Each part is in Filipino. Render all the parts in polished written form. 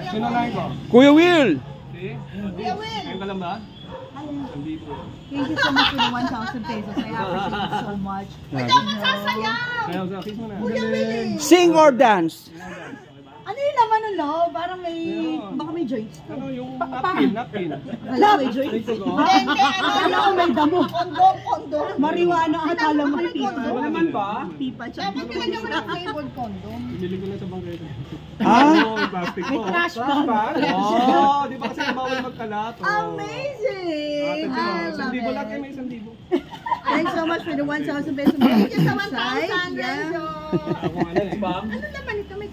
Sino na ko? Kuya Will! Kuya Will! Ngayon ka lang ba? Thank you so much for the 1,000 pesos. I appreciate it so much. Kaya sa kiss mo na. Sing or dance? Ano yung laman ng loob? Parang may, baka may joints. Ano yung napkin? Akala ko may joints. Akala ko may damo. Kondom. Marijuana akala mo may pipa. Ano naman ba? Pipa siya. Dapat nilagyan mo ng flavored condom. Binili ko na sa bangketa. Ah? Plastic May po. trash bag. Oo, di ba kasi bawal magkalat? Amazing! I love Libo lang it. kayo, may 1,000. Thanks so much for the 1,000 pesos. Thank you sa 1,000. Ako ano eh. Ano naman ito? May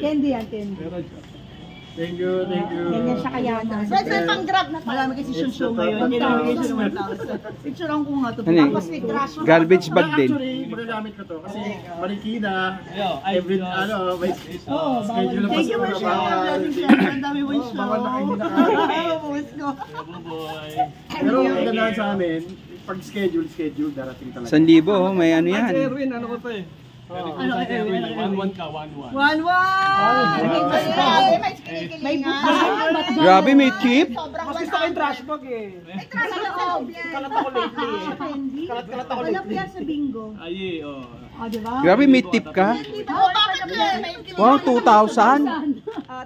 candy yan, candy. Thank you. Ganyan siya kaya na. Pwede pang grab na. Marami kasi show ngayon. Kailangan siya ng 1,000. Picturean ko nga ito. Ano eh? Tapos may trash. Garbage bag din. Actually, magagamit ko to kasi marikina, every may Oo, bawal. Thank you, Michelle. Ang dami mo yung show. Bawal na kayo hindi nakakain. Buwis ko. Pero ang ganda sa amin, pag schedule, darating talaga. 1,000 oh, may ano yan. Erwin, ano ko pa eh? Ano kay Erwin? 1-1 ka, 1-1. 1-1! May bukas. Grabe, may tip. Sobrang Gusto ko yung trash bag eh. May trash sa loob yan. Kalat ako lately eh. Candy? Kalat ako Wala lately. pa yan sa bingo. Ay, oh. O, diba? Grabe, may tip ka. Oo, bakit yun? Wow, 2,000?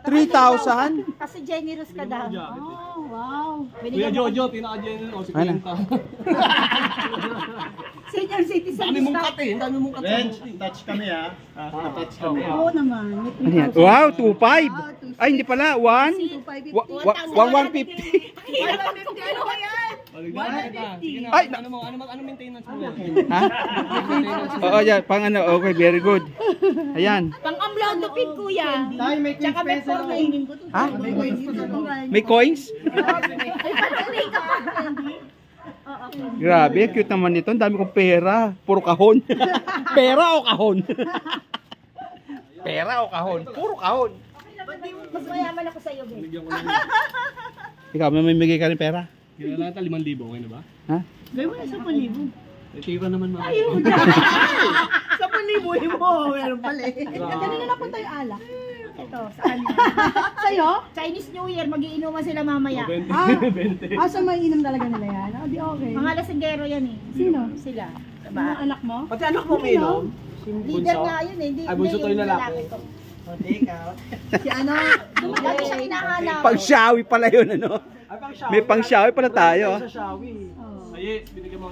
3,000? Kasi generous ka daw. Oh, wow. Kuya Jojo, pinaka-general o si Ano? Kwenta. Senior citizen. Dami mong cut eh, dami mong cut. Bench, touch kami ha. Touch kami ha. Oo naman. Ano yan? Wow, 2,500. Ay, hindi pala. 1,150. 150. Ano ba yan? Ay, Ano maintenance mo yan? Ha? Oo, yan. Pang ano, okay, very good. Ayan. Pang-amlaw to pin, kuya. Tayo may quiz peso. Ha? May coins? Grabe, cute naman nito. Ang dami kong pera. Puro kahon. Pera o kahon? Pera o kahon? Puro kahon. Mas mayaman ako sa'yo, babe. Bigyan ko lang. Ikaw, may mamimigay ka rin pera? Kailangan natin 5,000, okay na ba? Ha? Gawin mo na 10,000. Tira naman mga. Ayun. 10,000 mo. Meron pala eh. Ganun na napunta yung alak. Ito, saan? Sa'yo? Chinese New Year, magiinuman sila mamaya. 20. So may inom talaga nila yan? O, di okay. Mga lasinggero yan eh. Sino? Sila. Mga anak mo? Pati anak mo may inom? Leader nga yun eh. Ay, bunso to yung lalaki. ko. Si ano? Lagi siya hinahanap. Pang-shawi pala yun, ano? Ay, pang shower. May pang-shawi pala tayo. Sa shower. Ay, binigyan mo.